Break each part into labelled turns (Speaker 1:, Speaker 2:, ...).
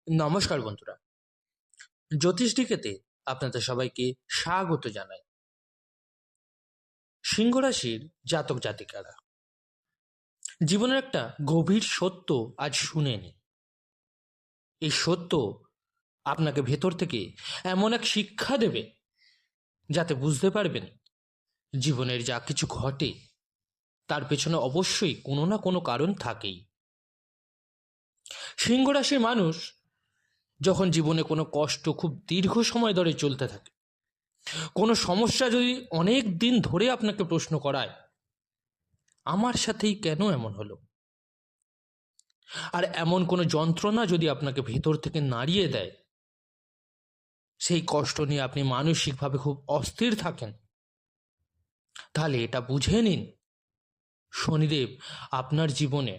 Speaker 1: নমস্কার বন্ধুরা, জ্যোতিষ ডিকেতে আপনাদের সবাইকে স্বাগত জানাই। সিংহ রাশির জাতক জাতিকারা জীবনের একটা গভীর সত্য আজ শুনে নিন। এই সত্য আপনাকে ভেতর থেকে এমন এক শিক্ষা দেবে যাতে বুঝতে পারবেন জীবনের যা কিছু ঘটে তার পেছনে অবশ্যই কোনো না কোনো কারণ থাকেই। সিংহ রাশির মানুষ যখন জীবনে কোনো কষ্ট খুব দীর্ঘ সময় ধরে চলতে থাকে, কোনো সমস্যা যদি অনেক দিন ধরে আপনাকে প্রশ্ন করায়, আমার সাথেই কেন এমন হলো, আর এমন কোনো যন্ত্রণা যদি আপনাকে ভেতর থেকে নাড়িয়ে দেয়, সেই কষ্ট নিয়ে আপনি মানসিকভাবে খুব অস্থির থাকেন, তাহলে এটা বুঝে নিন শনিদেব আপনার জীবনে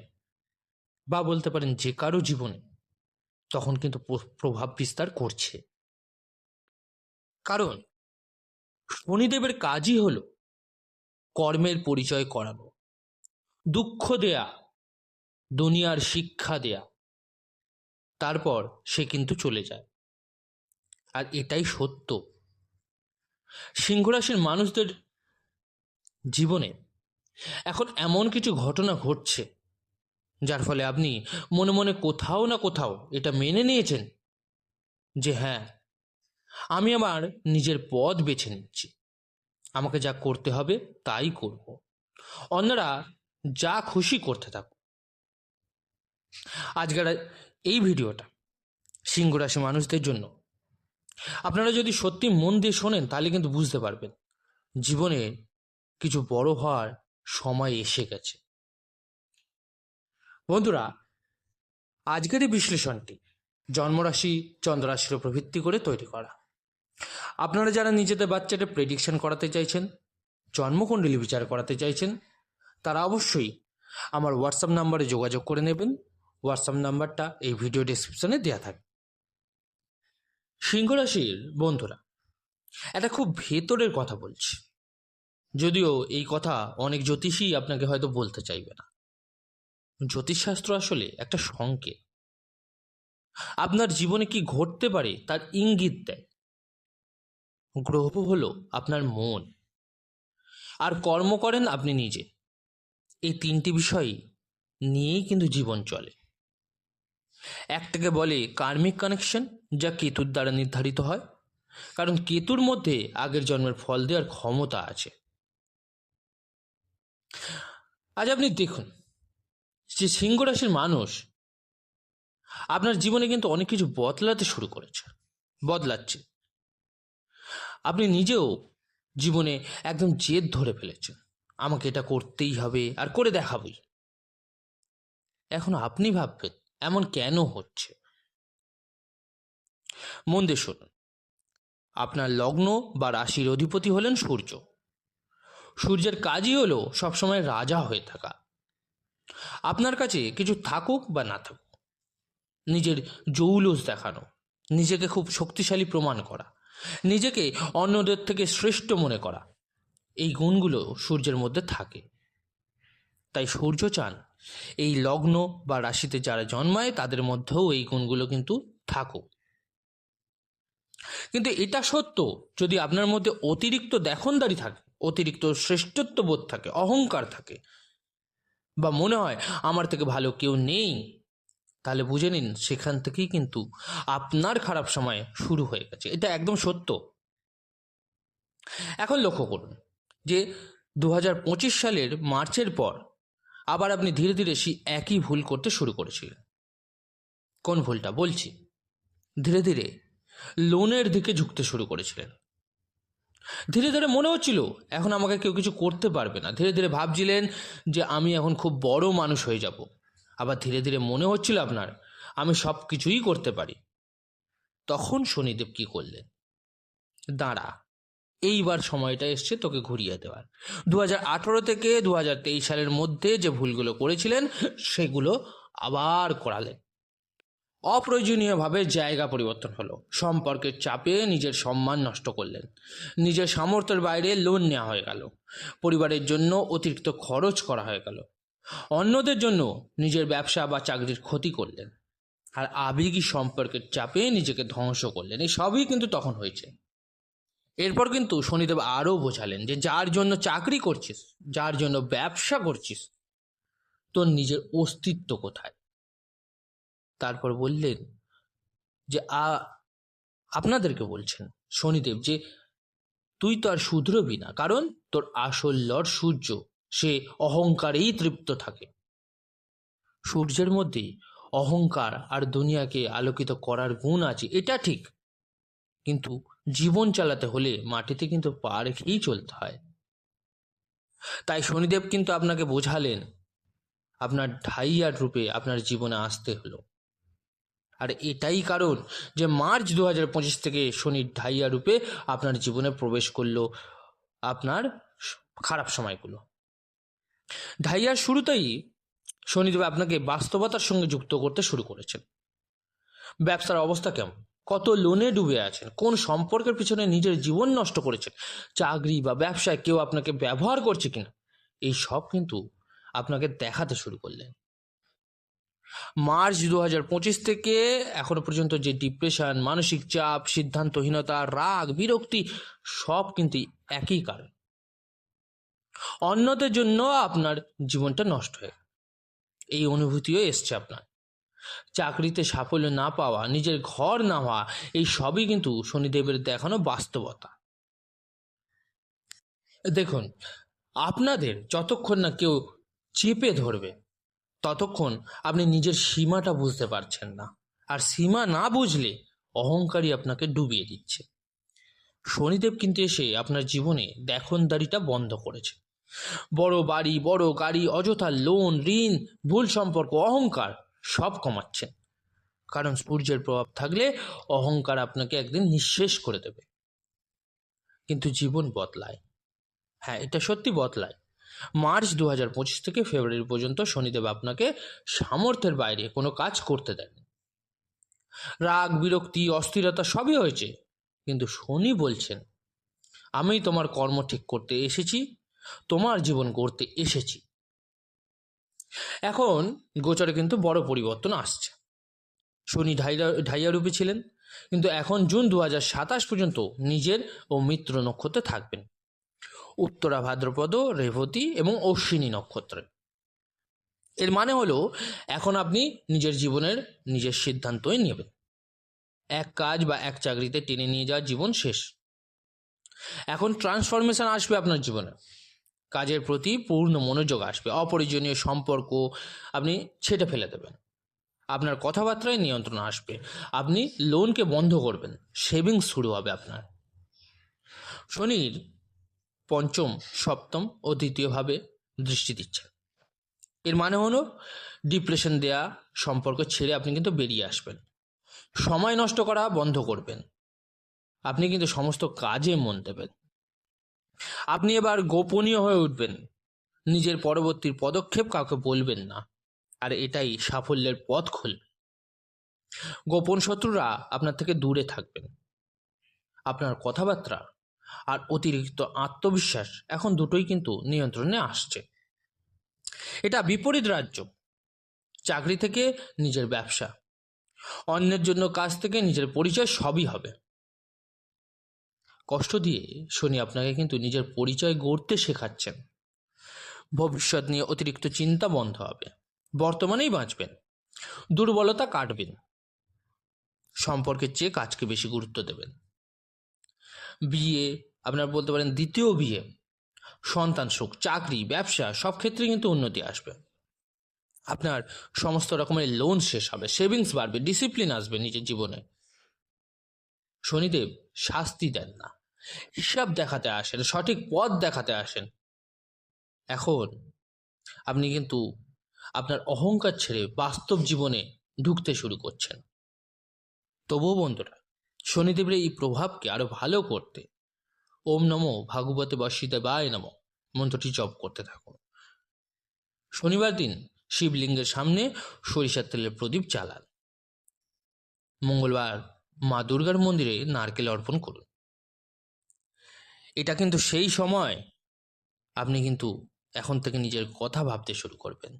Speaker 1: বা বলতে পারেন যে কারো জীবনে তখন কিন্তু প্রভাব বিস্তার করছে। কারণ শনিদেবের কাজই হলো কর্মের পরিচয় করানো, দুঃখ দেয়া, দুনিয়ার শিক্ষা দেয়া, তারপর সে কিন্তু চলে যায়। আর এটাই সত্য। সিংহ রাশির মানুষদের জীবনে এখন এমন কিছু ঘটনা ঘটছে যার ফলে আপনি মনে মনে কোথাও না কোথাও এটা মেনে নিয়েছেন যে হ্যাঁ, আমি আমার নিজের পথ বেছে নিচ্ছি, আমাকে যা করতে হবে তাই করব, অন্যরা যা খুশি করতে থাকুক। আজকের এই ভিডিওটা সিংহ রাশি মানুষদের জন্য। আপনারা যদি সত্যি মন দিয়ে শোনেন তাহলে কিন্তু বুঝতে পারবেন জীবনে কিছু বড় হওয়ার সময় এসে গেছে। বন্ধুরা, আজকের এই বিশ্লেষণটি জন্মরাশি, চন্দ্ররাশির উপর ভিত্তি করে তৈরি করা। আপনারা যারা নিজেদের বাচ্চাদের প্রেডিকশন করাতে চাইছেন, জন্মকুণ্ডলী বিচার করাতে চাইছেন, তারা অবশ্যই আমার হোয়াটসঅ্যাপ নাম্বারে যোগাযোগ করে নেবেন। হোয়াটসঅ্যাপ নাম্বারটা এই ভিডিও ডেসক্রিপশনে দেওয়া থাকে। সিংহ রাশির বন্ধুরা, একটা খুব ভেতরের কথা বলছি, যদিও এই কথা অনেক জ্যোতিষী আপনাকে হয়তো বলতে চাইবে না। জ্যোতিষশাস্ত্র আসলে একটা সংকেত, আপনার জীবনে কি ঘটতে পারে তার ইঙ্গিত দেয়। গ্রহ হলো আপনার মন, আর কর্ম করেন আপনি নিজে। এই তিনটি বিষয় নিয়েই কিন্তু জীবন চলে। একটাকে বলে কার্মিক কানেকশন, যা কেতুর দ্বারা নির্ধারিত হয়, কারণ কেতুর মধ্যে আগের জন্মের ফল দেওয়ার ক্ষমতা আছে। আজ আপনি দেখুন যে সিংহ রাশির মানুষ আপনার জীবনে কিন্তু অনেক কিছু বদলাচ্ছে। আপনি নিজেও জীবনে একদম জেদ ধরে ফেলেছেন, আমাকে এটা করতেই হবে আর করে দেখাবই। এখন আপনি ভাববেন এমন কেন হচ্ছে। মন দিয়ে শুনুন, আপনার লগ্ন বা রাশির অধিপতি হলেন সূর্য। সূর্যের কাজই হলো সবসময় রাজা হয়ে থাকা। আপনার কাছে কিছু থাকুক বা না থাকুক, নিজের জৌলুস দেখানো, নিজেকে খুব শক্তিশালী প্রমাণ করা, নিজেকে অন্যদের থেকে শ্রেষ্ঠ মনে করা, এই গুণগুলো সূর্যের মধ্যে থাকে। তাই সূর্য চান এই লগ্ন বা রাশিতে যারা জন্মায় তাদের মধ্যেও এই গুণগুলো কিন্তু থাকুক। কিন্তু এটা সত্য, যদি আপনার মধ্যে অতিরিক্ত দেখনদারি থাকে, অতিরিক্ত শ্রেষ্ঠত্ব বোধ থাকে, অহংকার থাকে, বা মনে হয় আমার থেকে ভালো কেউ নেই, তাহলে বুঝে নিন সেখান থেকেই কিন্তু আপনার খারাপ সময় শুরু হয়ে গেছে। এটা একদম সত্য। এখন লক্ষ্য করুন যে 2025 সালের মার্চের পর আবার আপনি ধীরে ধীরে সেই একই ভুল করতে শুরু করেছিলেন। কোন ভুলটা বলছি? ধীরে ধীরে লোনের দিকে ঝুঁকতে শুরু করেছিলেন। ধীরে ধীরে মনে হচ্ছিল এখন আমাকে কেউ কিছু করতে পারবে না। ধীরে ধীরে ভাবছিলেন যে আমি এখন খুব বড় মানুষ হয়ে যাব। আবার ধীরে ধীরে মনে হচ্ছিল আপনার আমি সব কিছুই করতে পারি। তখন শনিদেব কি করলেন? দাঁড়া, এইবার সময়টা এসছে তোকে ঘুরিয়ে দেওয়ার। 2018 থেকে 2023 সালের মধ্যে যে ভুলগুলো করেছিলেন সেগুলো আবার করালেন। অপ্রয়োজনীয়ভাবে জায়গা পরিবর্তন হলো, সম্পর্কের চাপে নিজের সম্মান নষ্ট করলেন, নিজের সামর্থ্যের বাইরে লোন নেওয়া হয়ে গেল, পরিবারের জন্য অতিরিক্ত খরচ করা হয়ে গেল, অন্যদের জন্য নিজের ব্যবসা বা চাকরির ক্ষতি করলেন। আর আবেগী সম্পর্কের চাপে নিজেকে ধ্বংস করলেন। এই সবই কিন্তু তখন হয়েছে। এরপর কিন্তু শনিদেব আরও বোঝালেন যে যার জন্য চাকরি করছিস, যার জন্য ব্যবসা করছিস, তোর নিজের অস্তিত্ব কোথায়। তারপর বললেন যে আপনাদেরকে বলছেন শনিদেব যে তুই তো আর শুধরবি না, কারণ তোর আসল লর্ড সূর্য সে অহংকারেই তৃপ্ত থাকে। সূর্যের মধ্যে অহংকার আর দুনিয়াকে আলোকিত করার গুণ আছে, এটা ঠিক, কিন্তু জীবন চালাতে হলে মাটিতে কিন্তু পা রেখেই চলতে হয়। তাই শনিদেব কিন্তু আপনাকে বোঝালেন, আপনার ঢাইয়ার রূপে আপনার জীবনে আসতে হলো। আর এটাই কারণ যে মার্চ 2025 থেকে শনির ঢাইয়া রূপে আপনার জীবনে প্রবেশ করলো আপনার খারাপ সময়গুলো। ঢাইয়ার শুরুতেই শনিদেব আপনাকে বাস্তবতার সঙ্গে যুক্ত করতে শুরু করেছেন। ব্যবসার অবস্থা কেমন, কত লোনে ডুবে আছেন, কোন সম্পর্কের পিছনে নিজের জীবন নষ্ট করেছেন, চাকরি বা ব্যবসায় কেউ আপনাকে ব্যবহার করছে কিনা, এই সব কিন্তু আপনাকে দেখাতে শুরু করলেন। মার্চ 2025 থেকে এখনো পর্যন্ত যে ডিপ্রেশন, মানসিক চাপ, সিদ্ধান্তহীনতা, রাগ, বিরক্তি, সব কিন্তু একই কারণ। অন্যদের জন্য আপনার জীবনটা নষ্ট হয়ে এই অনুভূতিও এসছে আপনার। চাকরিতে সাফল্য না পাওয়া, নিজের ঘর না হওয়া, এই সবই কিন্তু শনিদেবের দেখানো বাস্তবতা। দেখুন, আপনাদের যতক্ষণ না কেউ চেপে ধরবে ততক্ষণ আপনি নিজের সীমাটা বুঝতে পারছেন না, আর সীমা না বুঝলে অহংকারই আপনাকে ডুবিয়ে দিচ্ছে। শনিদেব কিন্তু এসে আপনার জীবনে দেখনদারিটা বন্ধ করেছে। বড় বাড়ি, বড় গাড়ি, অযথা লোন, ঋণ, ভুল সম্পর্ক, অহংকার সব কমাচ্ছেন। কারণ সূর্যের প্রভাব থাকলে অহংকার আপনাকে একদিন নিঃশেষ করে দেবে। কিন্তু জীবন বদলায়, হ্যাঁ এটা সত্যি বদলায়। মার্চ 2025 থেকে ফেব্রুয়ারি পর্যন্ত শনিদেব আপনাকে সামর্থ্যের বাইরে কোনো কাজ করতে দেন। রাগ, বিরক্তি, অস্থিরতা সবই হয়েছে, কিন্তু শনি বলছেন আমি তোমার কর্ম ঠিক করতে এসেছি, তোমার জীবন গড়তে এসেছি। এখন গোচরে কিন্তু বড় পরিবর্তন আসছে। শনি ঢাইয়া রূপে ছিলেন, কিন্তু এখন জুন 2027 পর্যন্ত নিজের ও মিত্র নক্ষত্রে থাকবেন, উত্তরা ভাদ্রপদ, রেবতী এবং অশ্বিনী নক্ষত্রে। এর মানে হলো এখন আপনি নিজের জীবনের নিজের সিদ্ধান্তই নেবেন। এক কাজ বা এক চাকরিতে টেনে নিয়ে যাওয়ার জীবন শেষ। এখন ট্রান্সফরমেশন আসবে আপনার জীবনে, কাজের প্রতি পূর্ণ মনোযোগ আসবে, অপ্রয়োজনীয় সম্পর্ক আপনি ছেটে ফেলে দেবেন, আপনার কথাবার্তায় নিয়ন্ত্রণ আসবে, আপনি লোনকে বন্ধ করবেন, সেভিংস শুরু হবে আপনার। শনির পঞ্চম, সপ্তম ও দ্বিতীয়ভাবে দৃষ্টি দিচ্ছে। এর মানে হলো ডিপ্রেশন দেয়া সম্পর্ক ছেড়ে আপনি কিন্তু বেরিয়ে আসবেন, সময় নষ্ট করা বন্ধ করবেন, আপনি কিন্তু সমস্ত কাজে মন দেবেন। আপনি এবার গোপনীয় হয়ে উঠবেন, নিজের পরবর্তী পদক্ষেপ কাউকে বলবেন না, আর এটাই সাফল্যের পথ খুলবে। গোপন শত্রুরা আপনার থেকে দূরে থাকবেন। আপনার কথাবার্তা আর অতিরিক্ত আত্মবিশ্বাস এখন দুটোই কিন্তু নিয়ন্ত্রণে আসছে। এটা বিপরীত রাজ্য, চাকরি থেকে নিজের ব্যবসা, অন্যের জন্য কাজ থেকে নিজের পরিচয় সবই হবে। কষ্ট দিয়ে শনি আপনাকে কিন্তু নিজের পরিচয় গড়তে শেখাচ্ছেন। ভবিষ্যৎ নিয়ে অতিরিক্ত চিন্তা বন্ধ হবে, বর্তমানেই বাঁচবেন, দুর্বলতা কাটবেন, সম্পর্কের চেয়ে কাজকে বেশি গুরুত্ব দেবেন। বিয়ে, আপনার বলতে পারেন দ্বিতীয় বিয়ে, সন্তান সুখ, চাকরি, ব্যবসা সব ক্ষেত্রে কিন্তু উন্নতি আসবে। আপনার সমস্ত রকমের লোন শেষ হবে, সেভিংস বাড়বে, ডিসিপ্লিন আসবে নিজের জীবনে। শনিদেব শাস্তি দেন না, হিসাব দেখাতে আসেন, সঠিক পথ দেখাতে আসেন। এখন আপনি কিন্তু আপনার অহংকার ছেড়ে বাস্তব জীবনে ঢুকতে শুরু করছেন। তবুও বন্ধুরা, শনিদেবের এই প্রভাবকে আরো ভালো করতে ওম নমো ভাগবতে বাসুদেবায় নমঃ মন্ত্রটি জপ করতে থাকুন। শনিবার দিন শিবলিঙ্গের সামনে সরিষার তেলের প্রদীপ জ্বালান। মঙ্গলবার মা দুর্গার মন্দিরে নারকেল অর্পণ করুন। এটা কিন্তু সেই সময় আপনি কিন্তু এখন থেকে নিজের কথা ভাবতে শুরু করবেন।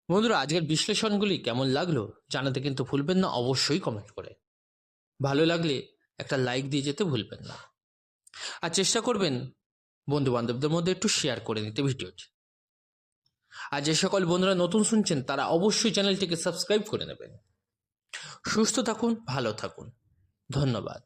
Speaker 1: বন্ধুরা, আজকের বিশ্লেষণগুলি কেমন লাগলো জানাতে কিন্তু ভুলবেন না, অবশ্যই কমেন্ট করে। ভালো লাগলে একটা লাইক দিয়ে যেতে ভুলবেন না, আর চেষ্টা করবেন বন্ধু বান্ধবদের মধ্যে একটু শেয়ার করে নিতে ভিডিওটি। আর যে সকল বন্ধুরা নতুন শুনছেন তারা অবশ্যই চ্যানেলটিকে সাবস্ক্রাইব করে নেবেন। সুস্থ থাকুন, ভালো থাকুন, ধন্যবাদ।